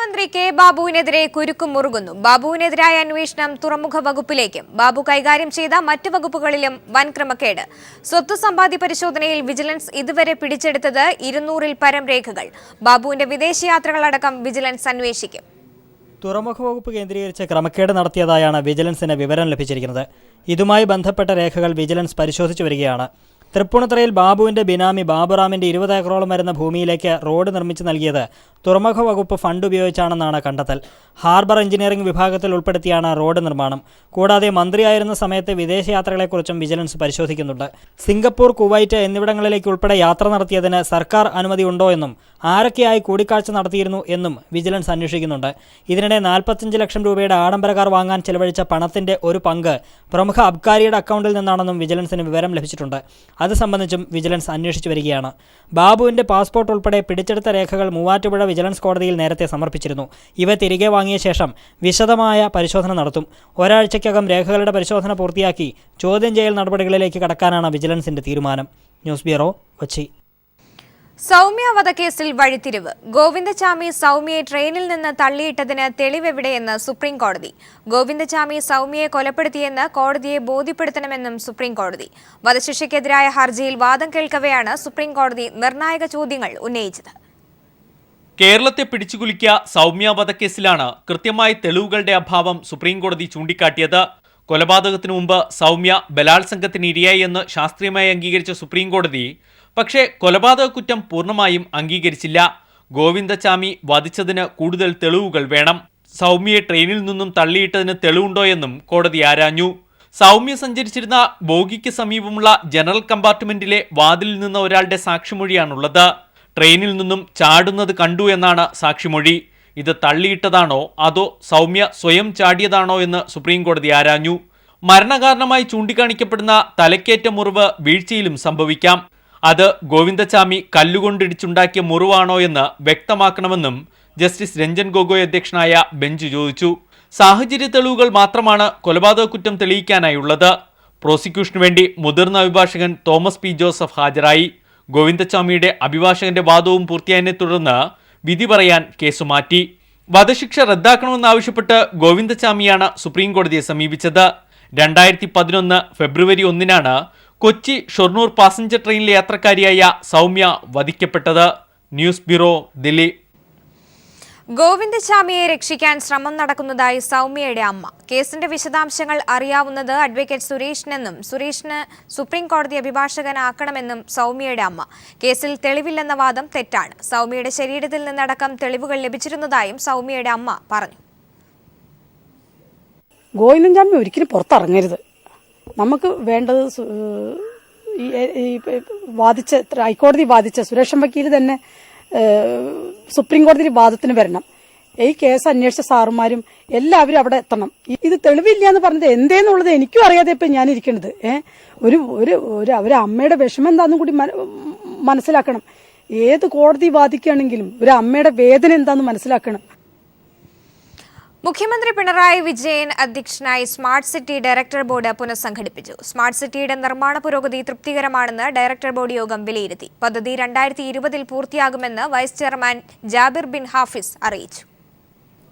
മന്ത്രി കെ ബാബുവിനെതിരെ കുരുക്കും മുറുകുന്നു. ബാബുവിനെതിരായ അന്വേഷണം തുറമുഖ വകുപ്പിലേക്കും ബാബു കൈകാര്യം ചെയ്ത മറ്റ് വകുപ്പുകളിലും വൻ ക്രമക്കേട്. സ്വത്ത് സമ്പാദ്യ പരിശോധനയിൽ വിജിലൻസ് ഇതുവരെ പിടിച്ചെടുത്തത് 200-ൽ പരം രേഖകൾ. ബാബുവിന്റെ വിദേശയാത്രകളടക്കം വിജിലൻസ് അന്വേഷിക്കും. തുറമുഖ വകുപ്പ് കേന്ദ്രീകരിച്ച് ക്രമക്കേട് നടത്തിയതായാണ് വിജിലൻസിന് വിവരം ലഭിച്ചിരിക്കുന്നത്. ഇതുമായി ബന്ധപ്പെട്ട രേഖകൾ വിജിലൻസ് പരിശോധിച്ചു വരികയാണ്. തൃപ്പൂണിത്തുറയിൽ ബാബുവിന്റെ ബിനാമി ബാബുറാമിന്റെ 20 ഏക്കറോളം വരുന്ന ഭൂമിയിലേക്ക് റോഡ് നിർമ്മിച്ചു നൽകിയത് തുറമുഖ വകുപ്പ് ഫണ്ട് ഉപയോഗിച്ചാണെന്നാണ് കണ്ടെത്തൽ. ഹാർബർ എഞ്ചിനീയറിംഗ് വിഭാഗത്തിൽ ഉൾപ്പെടുത്തിയാണ് റോഡ് നിർമ്മാണം. കൂടാതെ മന്ത്രിയായിരുന്ന സമയത്ത് വിദേശയാത്രകളെക്കുറിച്ചും വിജിലൻസ് പരിശോധിക്കുന്നുണ്ട്. സിംഗപ്പൂർ, കുവൈറ്റ് എന്നിവിടങ്ങളിലേക്ക് ഉൾപ്പെടെ യാത്ര നടത്തിയതിന് സർക്കാർ അനുമതി ഉണ്ടോ എന്നും ആരൊക്കെയായി കൂടിക്കാഴ്ച നടത്തിയിരുന്നു എന്നും വിജിലൻസ് അന്വേഷിക്കുന്നുണ്ട്. ഇതിനിടെ 45 ലക്ഷം രൂപയുടെ ആഡംബര കാർ വാങ്ങാൻ ചെലവഴിച്ച പണത്തിന്റെ ഒരു പങ്ക് പ്രമുഖ അബ്കാരിയുടെ അക്കൗണ്ടിൽ നിന്നാണെന്നും വിജിലൻസിന് വിവരം ലഭിച്ചിട്ടുണ്ട്. അത് സംബന്ധിച്ചും വിജിലൻസ് അന്വേഷിച്ചു വരികയാണ്. ബാബുവിന്റെ പാസ്പോർട്ട് ഉൾപ്പെടെ പിടിച്ചെടുത്ത രേഖകൾ മൂവാറ്റുപുഴ വിജിലൻസ് കോടതിയിൽ നേരത്തെ സമർപ്പിച്ചിരുന്നു. ഇവ തിരികെ വാങ്ങിയ ശേഷം വിശദമായ പരിശോധന നടത്തും. ഒരാഴ്ചയ്ക്കകം രേഖകളുടെ പരിശോധന പൂർത്തിയാക്കി ചോദ്യം ചെയ്യൽ നടപടികളിലേക്ക് കടക്കാനാണ് വിജിലൻസിന്റെ തീരുമാനം. News bureau, Kochi. സൗമ്യ വധക്കേസിൽ വഴിത്തിരിവ്. ഗോവിന്ദചാമി സൗമ്യയെ ട്രെയിനിൽ നിന്ന് തള്ളിയിട്ടതിന് തെളിവെവിടെയെന്ന് സുപ്രീം കോടതി. ഗോവിന്ദചാമി സൗമ്യയെ കൊലപ്പെടുത്തിയെന്ന് കോടതിയെ ബോധ്യപ്പെടുത്തണമെന്നും സുപ്രീം കോടതി. വധശിക്ഷയ്ക്കെതിരായ ഹർജിയിൽ വാദം കേൾക്കവെയാണ് സുപ്രീം കോടതി നിർണായക ചോദ്യങ്ങൾ ഉന്നയിച്ചത്. കേരളത്തെ പിടിച്ചുകുലുക്കിയ സൗമ്യ വധക്കേസിലാണ് കൃത്യമായ തെളിവുകളുടെ അഭാവം സുപ്രീം കോടതി ചൂണ്ടിക്കാട്ടിയത്. കൊലപാതകത്തിനു മുമ്പ് സൗമ്യ ബലാത്സംഗത്തിന് ഇരയായി എന്ന് ശാസ്ത്രീയമായി അംഗീകരിച്ച സുപ്രീം കോടതി പക്ഷേ കൊലപാതക കുറ്റം പൂർണ്ണമായും അംഗീകരിച്ചില്ല. ഗോവിന്ദചാമി വധിച്ചതിന് കൂടുതൽ തെളിവുകൾ വേണം. സൗമ്യയെ ട്രെയിനിൽ നിന്നും തള്ളിയിട്ടതിന് തെളിവുണ്ടോയെന്നും കോടതി ആരാഞ്ഞു. സൗമ്യ സഞ്ചരിച്ചിരുന്ന ബോഗിക്ക് സമീപമുള്ള ജനറൽ കമ്പാർട്ട്മെന്റിലെ വാതിലിൽ നിന്ന് ഒരാളുടെ സാക്ഷിമൊഴിയാണുള്ളത്. ട്രെയിനിൽ നിന്നും ചാടുന്നത് കണ്ടു എന്നാണ് സാക്ഷിമൊഴി. ഇത് തള്ളിയിട്ടതാണോ അതോ സൗമ്യ സ്വയം ചാടിയതാണോ എന്ന് സുപ്രീം കോടതി ആരാഞ്ഞു. മരണകാരണമായി ചൂണ്ടിക്കാണിക്കപ്പെടുന്ന തലക്കേറ്റ മുറിവ് വീഴ്ചയിലും സംഭവിക്കാം. അത് ഗോവിന്ദചാമി കല്ലുകൊണ്ടിടിച്ചുണ്ടാക്കിയ മുറിവാണോ എന്ന് വ്യക്തമാക്കണമെന്നും ജസ്റ്റിസ് രഞ്ജൻ ഗൊഗോയ് അധ്യക്ഷനായ ബെഞ്ച് ചോദിച്ചു. സാഹചര്യ തെളിവുകൾ മാത്രമാണ് കൊലപാതക കുറ്റം തെളിയിക്കാനായുള്ളത്. പ്രോസിക്യൂഷനു വേണ്ടി മുതിർന്ന അഭിഭാഷകൻ തോമസ് പി ജോസഫ് ഹാജരായി. ഗോവിന്ദചാമിയുടെ അഭിഭാഷകന്റെ വാദവും പൂർത്തിയായതിനെ തുടർന്ന് വിധി പറയാൻ കേസ് മാറ്റി. വധശിക്ഷ റദ്ദാക്കണമെന്നാവശ്യപ്പെട്ട് ഗോവിന്ദചാമിയാണ് സുപ്രീം കോടതിയെ സമീപിച്ചത്. 2011 ഫെബ്രുവരി 1-നാണ് കൊച്ചി ഷൊർണൂർ പാസഞ്ചർ ട്രെയിനിലെ യാത്രക്കാരിയായ സൗമ്യ വധിക്കപ്പെട്ടത്. News bureau, Delhi. ഗോവിന്ദചാമിയെ രക്ഷിക്കാൻ ശ്രമം നടക്കുന്നതായി സൗമ്യയുടെ അമ്മ. കേസിന്റെ വിശദാംശങ്ങൾ അറിയാവുന്നത് അഡ്വക്കേറ്റ് സുരേഷിനെന്നും സുരേഷിന് സുപ്രീം കോടതി അഭിഭാഷകനാക്കണമെന്നും സൗമ്യയുടെ അമ്മ. കേസിൽ തെളിവില്ലെന്ന വാദം തെറ്റാണ്. സൗമ്യയുടെ ശരീരത്തിൽ നിന്നടക്കം തെളിവുകൾ ലഭിച്ചിരുന്നതായും സൗമ്യയുടെ അമ്മ പറഞ്ഞു. ഗോവിന്ദചാമി ഒരിക്കലും പുറത്തിറങ്ങരുത്. നമുക്ക് വേണ്ടത് ഹൈക്കോടതി വാദിച്ച സുരേഷൻ വക്കീൽ തന്നെ സുപ്രീം കോടതി വാദത്തിന് വരണം. ഈ കേസ് അന്വേഷിച്ച സാറുമാരും എല്ലാവരും അവിടെ എത്തണം. ഇത് തെളിവില്ല എന്ന് പറഞ്ഞത് എന്തേന്നുള്ളത് എനിക്കും അറിയാതെ ഇപ്പൊ ഞാനിരിക്കുന്നത്. ഒരു അമ്മയുടെ വിഷമം എന്താണെന്നും കൂടി മനസ്സിലാക്കണം. ഏത് കോടതി വാദിക്കുകയാണെങ്കിലും ഒരു അമ്മയുടെ വേദന എന്താണെന്ന് മനസ്സിലാക്കണം. മുഖ്യമന്ത്രി പിണറായി വിജയൻ അധ്യക്ഷനായി സ്മാർട്ട് സിറ്റി ഡയറക്ടർ ബോർഡ് പുനഃസംഘടിപ്പിച്ചു. സ്മാർട്ട് സിറ്റിയുടെ നിർമ്മാണ പുരോഗതി തൃപ്തികരമാണെന്ന് ഡയറക്ടർ ബോർഡ് യോഗം വിലയിരുത്തി. പദ്ധതി 2020-ൽ പൂർത്തിയാകുമെന്ന് vice chairman Jabir bin Hafiz അറിയിച്ചു.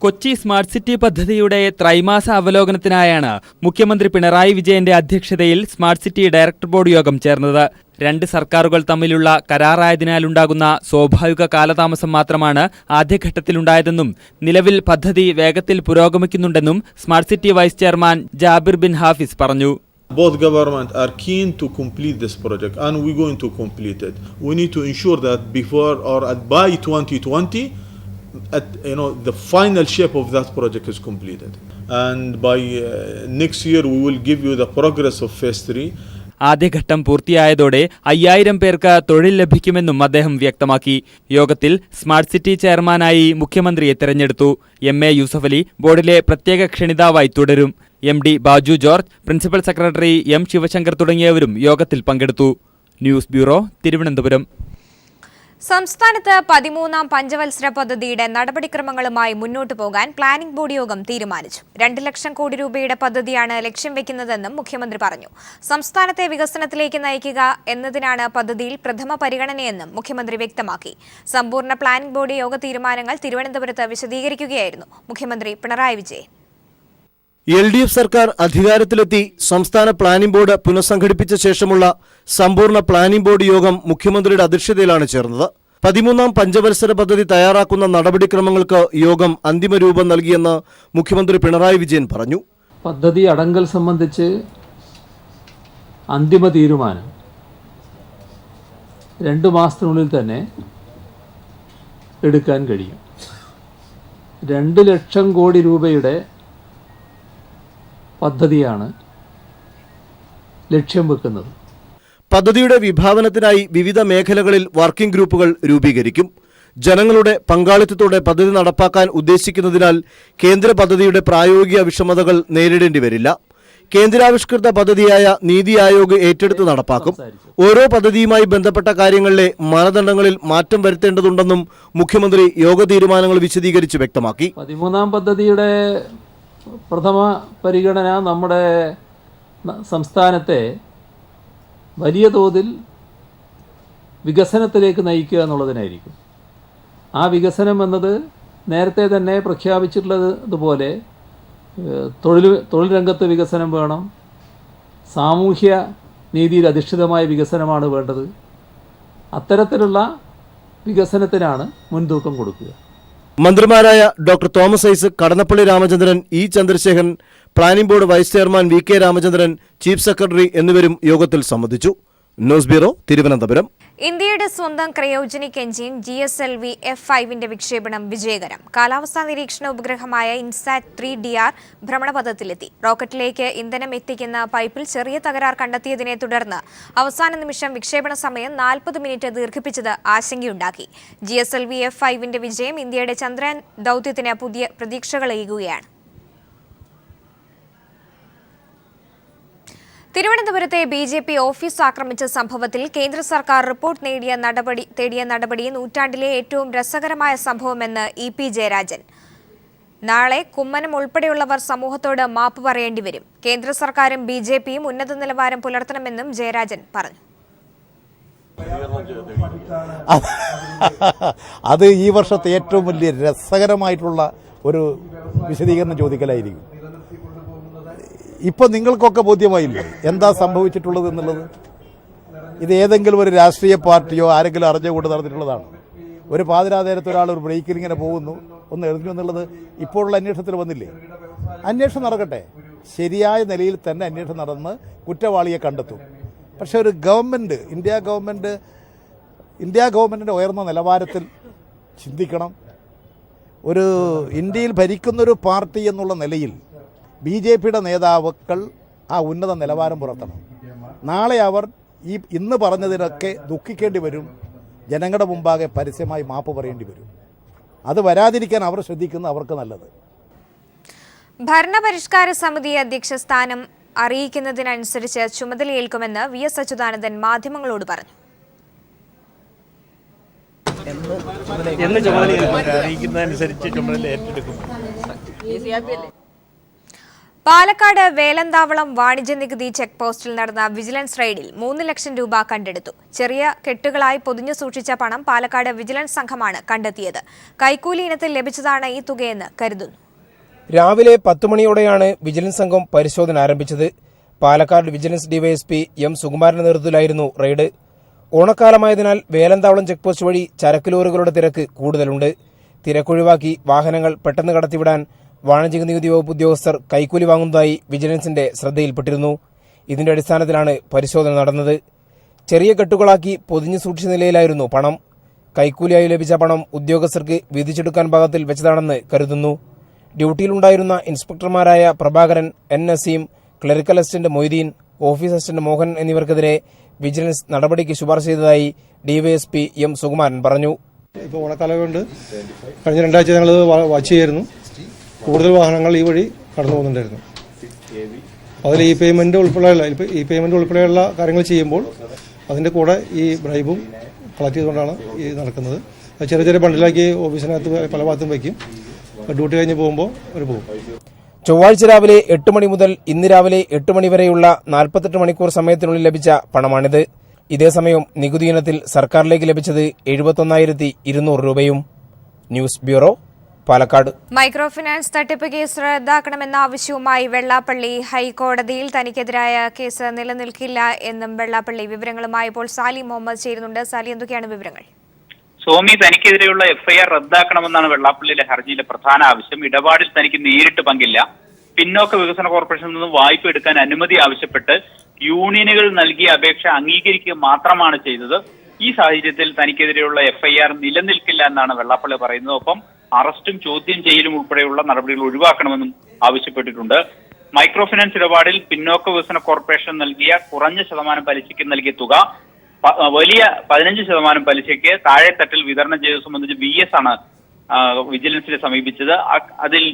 കൊച്ചി സ്മാർട്ട് സിറ്റി പദ്ധതിയുടെ ത്രൈമാസ അവലോകനത്തിനായാണ് മുഖ്യമന്ത്രി പിണറായി വിജയന്റെ അധ്യക്ഷതയിൽ സ്മാർട്ട് സിറ്റി ഡയറക്ടർ ബോർഡ് യോഗം ചേർന്നത്. 2 സർക്കാരുകൾ തമ്മിലുള്ള കരാറായതിനാലുണ്ടാകുന്ന സ്വാഭാവിക കാലതാമസം മാത്രമാണ് ആദ്യഘട്ടത്തിലുണ്ടായതെന്നും നിലവിൽ പദ്ധതി വേഗത്തിൽ പുരോഗമിക്കുന്നുണ്ടെന്നും smart city vice chairman Jabir bin Hafiz പറഞ്ഞു. Both governments are keen to complete this project and we're going to complete it. We need to ensure that before or by 2020 the final shape of that project is completed, and by next year we will give you the progress of phase 3. ആദ്യഘട്ടം പൂർത്തിയായതോടെ 5000 പേർക്ക് തൊഴിൽ ലഭിക്കുമെന്നും അദ്ദേഹം വ്യക്തമാക്കി. യോഗത്തിൽ smart city ചെയർമാനായി മുഖ്യമന്ത്രിയെ തെരഞ്ഞെടുത്തു. MA യൂസഫലി ബോർഡിലെ പ്രത്യേക ക്ഷണിതാവായി തുടരും. MD Baju George, principal secretary M Sivasankar തുടങ്ങിയവരും യോഗത്തിൽ പങ്കെടുത്തു. News bureau, Thiruvananthapuram. സംസ്ഥാനത്ത് 13ാം പഞ്ചവത്സര പദ്ധതിയുടെ നടപടിക്രമങ്ങളുമായി മുന്നോട്ടു പോകാൻ പ്ലാനിംഗ് ബോർഡ് യോഗം തീരുമാനിച്ചു. 2 ലക്ഷം കോടി രൂപയുടെ പദ്ധതിയാണ് ലക്ഷ്യം വെക്കുന്നതെന്നും മുഖ്യമന്ത്രി പറഞ്ഞു. സംസ്ഥാനത്തെ വികസനത്തിലേക്ക് നയിക്കുക എന്നതിനാണ് പദ്ധതിയിൽ പ്രഥമ പരിഗണനയെന്നും മുഖ്യമന്ത്രി വ്യക്തമാക്കി. സമ്പൂർണ്ണ പ്ലാനിംഗ് ബോർഡ് യോഗ തീരുമാനങ്ങൾ തിരുവനന്തപുരത്ത് വിശദീകരിക്കുകയായിരുന്നു മുഖ്യമന്ത്രി പിണറായി വിജയൻ. LDF സർക്കാർ അധികാരത്തിലെത്തി സംസ്ഥാന പ്ലാനിംഗ് ബോർഡ് പുനഃസംഘടിപ്പിച്ച ശേഷമുള്ള സമ്പൂർണ്ണ പ്ലാനിംഗ് ബോർഡ് യോഗം മുഖ്യമന്ത്രിയുടെ അധ്യക്ഷതയിലാണ് ചേർന്നത്. 13ാം പഞ്ചവത്സര പദ്ധതി തയ്യാറാക്കുന്ന നടപടിക്രമങ്ങൾക്ക് യോഗം അന്തിമ രൂപം നൽകിയെന്ന് മുഖ്യമന്ത്രി പിണറായി വിജയൻ പറഞ്ഞു. പദ്ധതി അടങ്കൽ സംബന്ധിച്ച് അന്തിമ തീരുമാനം 2 മാസത്തിനുള്ളിൽ തന്നെ എടുക്കാൻ കഴിയും. 2 ലക്ഷം കോടി രൂപയുടെ പദ്ധതിയാണ് ലക്ഷ്യം വെക്കുന്നത്. പദ്ധതിയുടെ വിഭാവനത്തിനായി വിവിധ മേഖലകളിൽ വർക്കിംഗ് ഗ്രൂപ്പുകൾ രൂപീകരിക്കും. ജനങ്ങളുടെ പങ്കാളിത്തത്തോടെ പദ്ധതി നടപ്പാക്കാൻ ഉദ്ദേശിക്കുന്നതിനാൽ കേന്ദ്ര പദ്ധതിയുടെ പ്രായോഗിക വിഷമതകൾ നേരിടേണ്ടി വരില്ല. കേന്ദ്രാവിഷ്കൃത പദ്ധതിയായ നീതി ആയോഗ് ഏറ്റെടുത്ത് നടപ്പാക്കും. ഓരോ പദ്ധതിയുമായി ബന്ധപ്പെട്ട കാര്യങ്ങളിലെ മാനദണ്ഡങ്ങളിൽ മാറ്റം വരുത്തേണ്ടതുണ്ടെന്നും മുഖ്യമന്ത്രി യോഗ തീരുമാനങ്ങൾ വിശദീകരിച്ച് വ്യക്തമാക്കി. 13ാം പദ്ധതിയുടെ പ്രഥമ പരിഗണന നമ്മുടെ സംസ്ഥാനത്തെ വലിയ തോതിൽ വികസനത്തിലേക്ക് നയിക്കുക എന്നുള്ളതിനായിരിക്കും. ആ വികസനം എന്നത് നേരത്തെ തന്നെ പ്രഖ്യാപിച്ചിട്ടുള്ളതുപോലെ തൊഴിൽ രംഗത്ത് വികസനം വേണം, സാമൂഹ്യ നീതിയിൽ അധിഷ്ഠിതമായ വികസനമാണ് വേണ്ടത്. അത്തരത്തിലുള്ള വികസനത്തിനാണ് മുൻതൂക്കം കൊടുക്കുക. മന്ത്രിമാരായ doctor Thomas Isaac, Kadannappally Ramachandran, E Chandrasekharan, planning board vice chairman VK Ramachandran, chief secretary എന്നിവരും യോഗത്തിൽ സംബന്ധിച്ചു. News bureau, Thiruvananthapuram. ഇന്ത്യയുടെ സ്വന്തം ക്രയോജനിക് എഞ്ചിൻ GSLV F5ന്റെ വിക്ഷേപണം വിജയകരം. കാലാവസ്ഥാ നിരീക്ഷണ ഉപഗ്രഹമായ INSAT-3DR ഭ്രമണപഥത്തിലെത്തി. റോക്കറ്റിലേക്ക് ഇന്ധനം എത്തിക്കുന്ന പൈപ്പിൽ ചെറിയ തകരാർ കണ്ടെത്തിയതിനെ തുടർന്ന് അവസാന നിമിഷം വിക്ഷേപണ സമയം 40 മിനിറ്റ് ദീർഘിപ്പിച്ചത് ആശങ്കയുണ്ടാക്കി. GSLV F5ന്റെ വിജയം ഇന്ത്യയുടെ ചന്ദ്രയാൻ ദൗത്യത്തിന് പുതിയ പ്രതീക്ഷകളേകുകയാണ്. തിരുവനന്തപുരത്തെ BJP ഓഫീസ് ആക്രമിച്ച സംഭവത്തിൽ കേന്ദ്ര സർക്കാർ റിപ്പോർട്ട് തേടിയ നടപടി നൂറ്റാണ്ടിലെ ഏറ്റവും രസകരമായ സംഭവമെന്ന് EP ജയരാജൻ. നാളെ കുമ്മനം ഉൾപ്പെടെയുള്ളവർ സമൂഹത്തോട് മാപ്പ് പറയേണ്ടി വരും. കേന്ദ്ര സർക്കാരും BJPയും ഉന്നത നിലവാരം പുലർത്തണമെന്നും ജയരാജൻ പറഞ്ഞു. അത് ഈ വർഷത്തെ ഏറ്റവും വലിയ രസകരമായിട്ടുള്ള ഒരു വിശദീകരണം ചോദിക്കലായിരിക്കും. ഇപ്പം നിങ്ങൾക്കൊക്കെ ബോധ്യമായില്ലേ എന്താ സംഭവിച്ചിട്ടുള്ളത് എന്നുള്ളത്? ഇത് ഏതെങ്കിലും ഒരു രാഷ്ട്രീയ പാർട്ടിയോ ആരെങ്കിലും അറിഞ്ഞുകൊണ്ട് നടന്നിട്ടുള്ളതാണ്. ഒരു പാതിരാനേരത്ത് ഒരാൾ ഒരു ബ്രേക്കിൽ ഇങ്ങനെ പോകുന്നു, ഒന്ന് എഴുതുന്നു എന്നുള്ളത് ഇപ്പോഴുള്ള അന്വേഷണത്തിൽ വന്നില്ലേ? അന്വേഷണം നടക്കട്ടെ, ശരിയായ നിലയിൽ തന്നെ അന്വേഷണം നടന്ന് കുറ്റവാളിയെ കണ്ടെത്തും. പക്ഷെ ഒരു ഗവൺമെൻറ്, ഇന്ത്യ ഗവൺമെൻറ്റിൻ്റെ ഉയർന്ന നിലവാരത്തിൽ ചിന്തിക്കണം. ഒരു ഇന്ത്യയിൽ ഭരിക്കുന്നൊരു പാർട്ടി എന്നുള്ള നിലയിൽ BJPയുടെ നേതാക്കൾ ആ ഉന്നത നിലവാരം പുലർത്തണം. നാളെ അവർ ഇന്ന് പറഞ്ഞതിനൊക്കെ ദുഃഖിക്കേണ്ടി വരും, ജനങ്ങളുടെ മുമ്പാകെ പരസ്യമായി മാപ്പ് പറയേണ്ടി വരും. അത് വരാതിരിക്കാൻ അവർ ശ്രദ്ധിക്കുന്ന അവർക്ക് നല്ലത്. ഭരണപരിഷ്കാര സമിതി അധ്യക്ഷ സ്ഥാനം അറിയിക്കുന്നതിനനുസരിച്ച് ചുമതലയേൽക്കുമെന്ന് VS അച്യുതാനന്ദൻ മാധ്യമങ്ങളോട് പറഞ്ഞു. പാലക്കാട് വേലന്താവളം വാണിജ്യ നികുതി ചെക്ക് പോസ്റ്റിൽ നടന്ന വിജിലൻസ് റെയ്ഡിൽ 3 ലക്ഷം രൂപ കണ്ടെടുത്തു. ചെറിയ കെട്ടുകളായി പൊതിഞ്ഞു സൂക്ഷിച്ച പണം പാലക്കാട് വിജിലൻസ് സംഘമാണ് കണ്ടെത്തിയത്. കൈക്കൂലി ഇനത്തിൽ ലഭിച്ചതാണ് ഈ തുകയെന്ന് കരുതുന്നു. രാവിലെ 10 മണിയോടെയാണ് വിജിലൻസ് സംഘം പരിശോധന ആരംഭിച്ചത്. പാലക്കാട് വിജിലൻസ് DYSP M സുകുമാരന്റെ നേതൃത്വത്തിലായിരുന്നു റെയ്ഡ്. ഓണക്കാലമായതിനാൽ വേലന്താവളം ചെക്ക് പോസ്റ്റ് വഴി ചരക്ക് ലോറികളുടെ തിരക്ക് കൂടുതലുണ്ട്. തിരക്കൊഴിവാക്കി വാഹനങ്ങൾ പെട്ടെന്ന് കടത്തിവിടാൻ വാണിജ്യ നികുതി വകുപ്പ് ഉദ്യോഗസ്ഥർ കൈക്കൂലി വാങ്ങുന്നതായി വിജിലൻസിന്റെ ശ്രദ്ധയിൽപ്പെട്ടിരുന്നു. ഇതിന്റെ അടിസ്ഥാനത്തിലാണ് പരിശോധന നടന്നത്. ചെറിയ കെട്ടുകളാക്കി പൊതിഞ്ഞു സൂക്ഷിച്ച നിലയിലായിരുന്നു പണം. കൈക്കൂലിയായി ലഭിച്ച പണം ഉദ്യോഗസ്ഥർക്ക് വീതിച്ചെടുക്കാൻ പാകത്തിൽ വെച്ചതാണെന്ന് കരുതുന്നു. ഡ്യൂട്ടിയിലുണ്ടായിരുന്ന ഇൻസ്പെക്ടർമാരായ Prabhakaran, N Naseem, clerical assistant Moideen, office assistant Mohan എന്നിവർക്കെതിരെ വിജിലൻസ് നടപടിക്ക് ശുപാർശ ചെയ്തതായി DYSP M സുകുമാരൻ പറഞ്ഞു. ഇപ്പോൾ ഓണക്കാലം കൊണ്ട് കഴിഞ്ഞ 2 ആഴ്ച ഞങ്ങൾ വാച്ച് ചെയ്യായിരുന്നു. കൂടുതൽ വാഹനങ്ങൾ ഈ വഴി കടന്നു പോകുന്നുണ്ടായിരുന്നു. അതിൽ ഇ പേയ്മെന്റ് ഉൾപ്പെടെയുള്ള കാര്യങ്ങൾ ചെയ്യുമ്പോൾ അതിന്റെ കൂടെ ഈ ബ്രൈബും കളക്ട് ചെയ്തുകൊണ്ടാണ് ഈ നടക്കുന്നത്. ചെറിയ ചെറിയ ബണ്ടിലാക്കി ഓഫീസിനകത്ത് പല ഭാഗത്തും വയ്ക്കും. ഡ്യൂട്ടി കഴിഞ്ഞ് പോകുമ്പോൾ അവർ പോകും. ചൊവ്വാഴ്ച രാവിലെ 8 മണി മുതൽ ഇന്ന് രാവിലെ 8 മണി വരെയുള്ള 48 മണിക്കൂർ സമയത്തിനുള്ളിൽ ലഭിച്ച പണമാണിത്. ഇതേസമയം നികുതി ഇനത്തിൽ സർക്കാരിലേക്ക് ലഭിച്ചത് 71,200 രൂപയും. News bureau, Palakkad. Micro finance തട്ടിപ്പ് കേസ് റദ്ദാക്കണമെന്ന ആവശ്യവുമായി വെള്ളാപ്പള്ളി ഹൈക്കോടതിയിൽ. തനിക്കെതിരായ കേസ് നിലനിൽക്കില്ല എന്നും വെള്ളാപ്പള്ളി. വിവരങ്ങളുമായി ഇപ്പോൾ സാലി മുഹമ്മദ് ചേരുന്നുണ്ട്. സാലി, എന്തൊക്കെയാണ് വിവരങ്ങൾ? സ്വാമി, തനിക്കെതിരെയുള്ള എഫ്ഐആർ റദ്ദാക്കണമെന്നാണ് വെള്ളാപ്പള്ളിയിലെ ഹർജിയിലെ പ്രധാന ആവശ്യം. ഇടപാടിൽ തനിക്ക് നേരിട്ട് പങ്കില്ല. പിന്നോക്ക വികസന കോർപ്പറേഷനിൽ നിന്ന് വായ്പ എടുക്കാൻ അനുമതി ആവശ്യപ്പെട്ട് യൂണിയനുകൾ നൽകിയ അപേക്ഷ അംഗീകരിക്കുക മാത്രമാണ് ചെയ്തത്. ഈ സാഹചര്യത്തിൽ തനിക്കെതിരെയുള്ള എഫ്ഐആർ നിലനിൽക്കില്ല എന്നാണ് വെള്ളാപ്പള്ളി പറയുന്നത്. ഒപ്പം അറസ്റ്റും ചോദ്യം ചെയ്യലും ഉൾപ്പെടെയുള്ള നടപടികൾ ഒഴിവാക്കണമെന്നും ആവശ്യപ്പെട്ടിട്ടുണ്ട്. മൈക്രോ ഫിനാൻസ് ഇടപാടിൽ പിന്നോക്ക വികസന കോർപ്പറേഷൻ നൽകിയ കുറഞ്ഞ ശതമാനം പലിശയ്ക്ക് നൽകിയ തുക വലിയ 15% പലിശയ്ക്ക് താഴെത്തട്ടിൽ വിതരണം ചെയ്തത് സംബന്ധിച്ച് VS ആണ് വിജിലൻസിനെ സമീപിച്ചത്. അതിൽ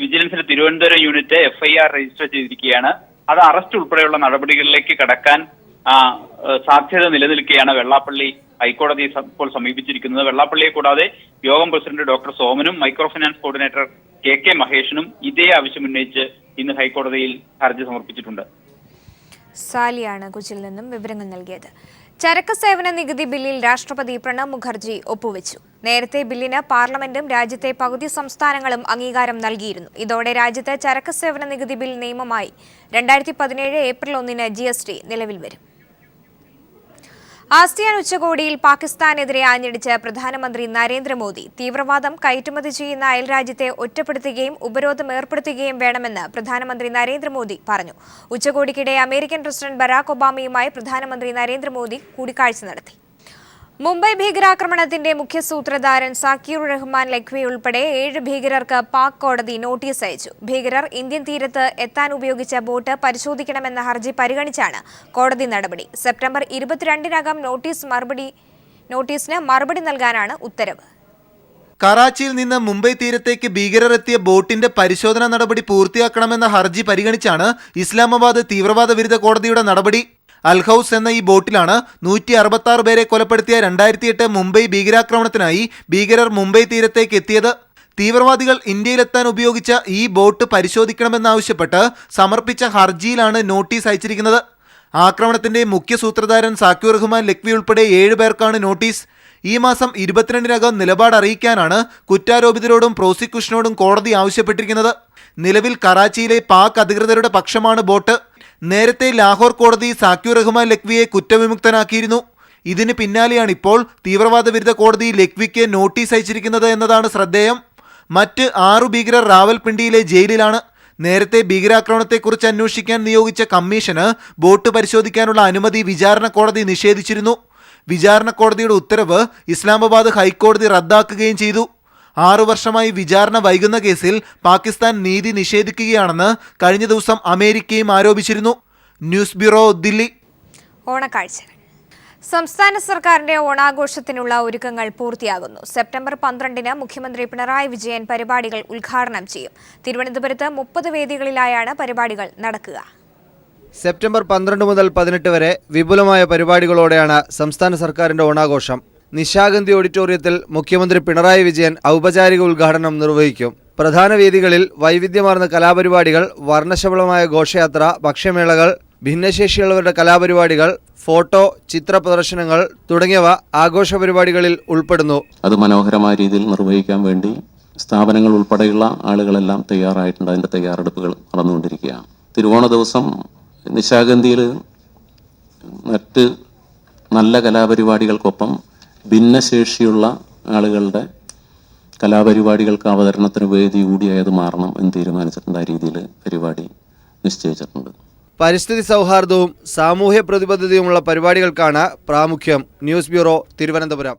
വിജിലൻസിന്റെ തിരുവനന്തപുരം യൂണിറ്റ് എഫ്ഐആർ രജിസ്റ്റർ ചെയ്തിരിക്കുകയാണ്. അത് അറസ്റ്റ് ഉൾപ്പെടെയുള്ള നടപടികളിലേക്ക് കടക്കാൻ സാധ്യത നിലനിൽക്കുകയാണ് വെള്ളാപ്പള്ളി ഹൈക്കോടതിയെ ഇപ്പോൾ സമീപിച്ചിരിക്കുന്നത്. വെള്ളാപ്പള്ളിയെ കൂടാതെ യോഗം പ്രസിഡന്റ് ഡോക്ടർ സോമനും മൈക്രോ ഫിനാൻസ് കോർഡിനേറ്റർ KK മഹേഷനും ഇതേ ആവശ്യം ഉന്നയിച്ച് ഇന്ന് ഹൈക്കോടതിയിൽ ഹർജി സമർപ്പിച്ചിട്ടുണ്ട്. സാലിയാണ് കൊച്ചിയിൽ നിന്നും വിവരങ്ങൾ നൽകിയത്. ചരക്ക് സേവന നികുതി ബില്ലിൽ രാഷ്ട്രപതി പ്രണബ് മുഖർജി ഒപ്പുവെച്ചു. നേരത്തെ ബില്ലിന് പാർലമെന്റും രാജ്യത്തെ പകുതി സംസ്ഥാനങ്ങളും അംഗീകാരം നൽകിയിരുന്നു. ഇതോടെ രാജ്യത്ത് ചരക്ക് സേവന നികുതി ബിൽ നിയമമായി 2017 ഏപ്രിൽ 1 GST നിലവിൽ വരും. ആസിയാൻ ഉച്ചകോടിയിൽ പാകിസ്ഥാനെതിരെ ആഞ്ഞടിച്ച് പ്രധാനമന്ത്രി നരേന്ദ്രമോദി. തീവ്രവാദം കയറ്റുമതി ചെയ്യുന്ന അയൽരാജ്യത്തെ ഒറ്റപ്പെടുത്തുകയും ഉപരോധം ഏർപ്പെടുത്തുകയും വേണമെന്ന് പ്രധാനമന്ത്രി നരേന്ദ്രമോദി പറഞ്ഞു. ഉച്ചകോടിക്കിടെ അമേരിക്കൻ പ്രസിഡന്റ് ബരാക് ഒബാമയുമായി പ്രധാനമന്ത്രി നരേന്ദ്രമോദി കൂടിക്കാഴ്ച നടത്തി. മുംബൈ ഭീകരാക്രമണത്തിന്റെ മുഖ്യ സൂത്രധാരൻ സാക്കിർ റഹ്മാൻ ലഖ്വി ഉൾപ്പെടെ 7 ഭീകരർക്ക് പാക് കോടതി നോട്ടീസ് അയച്ചു. ഭീകരർ ഇന്ത്യൻ തീരത്ത് എത്താൻ ഉപയോഗിച്ച ബോട്ട് പരിശോധിക്കണമെന്ന ഹർജി പരിഗണിച്ചാണ് കോടതി നടപടി. സെപ്റ്റംബർ 22-നകം നോട്ടീസിന് മറുപടി നൽകാനാണ് ഉത്തരവ്. കറാച്ചിയിൽ നിന്ന് മുംബൈ തീരത്തേക്ക് ഭീകരർ എത്തിയ ബോട്ടിന്റെ പരിശോധനാ നടപടി പൂർത്തിയാക്കണമെന്ന ഹർജി പരിഗണിച്ചാണ് ഇസ്ലാമാബാദ് തീവ്രവാദ വിരുദ്ധ കോടതിയുടെ നടപടി. അൽഹൌസ് എന്ന ഈ ബോട്ടിലാണ് 166 പേരെ കൊലപ്പെടുത്തിയ 2008 മുംബൈ ഭീകരാക്രമണത്തിനായി ഭീകരർ മുംബൈ തീരത്തേക്ക് എത്തിയത്. തീവ്രവാദികൾ ഇന്ത്യയിലെത്താൻ ഉപയോഗിച്ച ഈ ബോട്ട് പരിശോധിക്കണമെന്നാവശ്യപ്പെട്ട് സമർപ്പിച്ച ഹർജിയിലാണ് നോട്ടീസ് അയച്ചിരിക്കുന്നത്. ആക്രമണത്തിന്റെ മുഖ്യ സൂത്രധാരൻ സാക്കിർ റഹ്മാൻ ലഖ്വി ഉൾപ്പെടെ 7 പേർക്കാണ് നോട്ടീസ്. ഈ മാസം 22-നകം നിലപാട് അറിയിക്കാനാണ് കുറ്റാരോപിതരോടും പ്രോസിക്യൂഷനോടും കോടതി ആവശ്യപ്പെട്ടിരിക്കുന്നത്. നിലവിൽ കറാച്ചിയിലെ പാക് അധികൃതരുടെ പക്ഷമാണ് ബോട്ട്. നേരത്തെ ലാഹോർ കോടതി സാക്കിർ റഹ്മാൻ ലഖ്വിയെ കുറ്റവിമുക്തനാക്കിയിരുന്നു. ഇതിന് പിന്നാലെയാണ് ഇപ്പോൾ തീവ്രവാദ വിരുദ്ധ കോടതി ലഖ്വിക്ക് നോട്ടീസ് അയച്ചിരിക്കുന്നത് എന്നതാണ് ശ്രദ്ധേയം. മറ്റ് 6 ഭീകരർ റാവൽപിണ്ടിയിലെ ജയിലിലാണ്. നേരത്തെ ഭീകരാക്രമണത്തെക്കുറിച്ച് അന്വേഷിക്കാൻ നിയോഗിച്ച കമ്മീഷന് ബോട്ട് പരിശോധിക്കാനുള്ള അനുമതി വിചാരണ കോടതി നിഷേധിച്ചിരുന്നു. വിചാരണ കോടതിയുടെ ഉത്തരവ് ഇസ്ലാമാബാദ് ഹൈക്കോടതി റദ്ദാക്കുകയും ചെയ്തു. 6 വർഷമായി വിചാരണ വൈകുന്ന കേസിൽ പാകിസ്ഥാൻ നീതി നിഷേധിക്കുകയാണെന്ന് കഴിഞ്ഞ ദിവസം അമേരിക്കയും ആരോപിച്ചിരുന്നു. News bureau, Delhi. ഓണക്കാഴ്ചകൾ. സംസ്ഥാന സർക്കാരിന്റെ ഓണാഘോഷത്തിനുള്ള ഒരുക്കങ്ങൾ പൂർത്തിയാകുന്നു. സെപ്റ്റംബർ 12-ന് മുഖ്യമന്ത്രി പിണറായി വിജയൻ പരിപാടികൾ ഉദ്ഘാടനം ചെയ്യും. തിരുവനന്തപുരത്ത് 30 വേദികളിലായാണ് പരിപാടികൾ നടക്കുക. സെപ്റ്റംബർ 12 മുതൽ 18 വരെ വിപുലമായ പരിപാടികളോടെയാണ് സംസ്ഥാന സർക്കാരിന്റെ ഓണാഘോഷം. നിശാഗന്ധി ഓഡിറ്റോറിയത്തിൽ മുഖ്യമന്ത്രി പിണറായി വിജയൻ ഔപചാരിക ഉദ്ഘാടനം നിർവഹിക്കും. പ്രധാന വേദികളിൽ വൈവിധ്യമാർന്ന കലാപരിപാടികൾ, വർണ്ണശബളമായ ഘോഷയാത്ര, ഭക്ഷ്യമേളകൾ, ഭിന്നശേഷിയുള്ളവരുടെ കലാപരിപാടികൾ, ഫോട്ടോ, ചിത്ര പ്രദർശനങ്ങൾ തുടങ്ങിയവ ആഘോഷ പരിപാടികളിൽ ഉൾപ്പെടുന്നു. അത് മനോഹരമായ രീതിയിൽ നിർവഹിക്കാൻ വേണ്ടി സ്ഥാപനങ്ങൾ ഉൾപ്പെടെയുള്ള ആളുകളെല്ലാം തയ്യാറായിട്ടുണ്ട്. അതിൻ്റെ തയ്യാറെടുപ്പുകൾ നടന്നുകൊണ്ടിരിക്കുകയാണ്. തിരുവോണ ദിവസം നിശാഗന്ധിയിൽ മറ്റ് നല്ല കലാപരിപാടികൾക്കൊപ്പം ഭിന്നശേഷിയുള്ള ആളുകളുടെ കലാപരിപാടികൾക്ക് അവതരണത്തിന് വേദി കൂടിയായത് മാറണം എന്ന് തീരുമാനിച്ചിട്ടുണ്ട്. ആ രീതിയിൽ പരിപാടി നിശ്ചയിച്ചിട്ടുണ്ട്. പരിസ്ഥിതി സൗഹാർദ്ദവും സാമൂഹ്യ പ്രതിബദ്ധതയുമുള്ള പരിപാടികൾക്കാണ് പ്രാമുഖ്യം. News bureau, Thiruvananthapuram.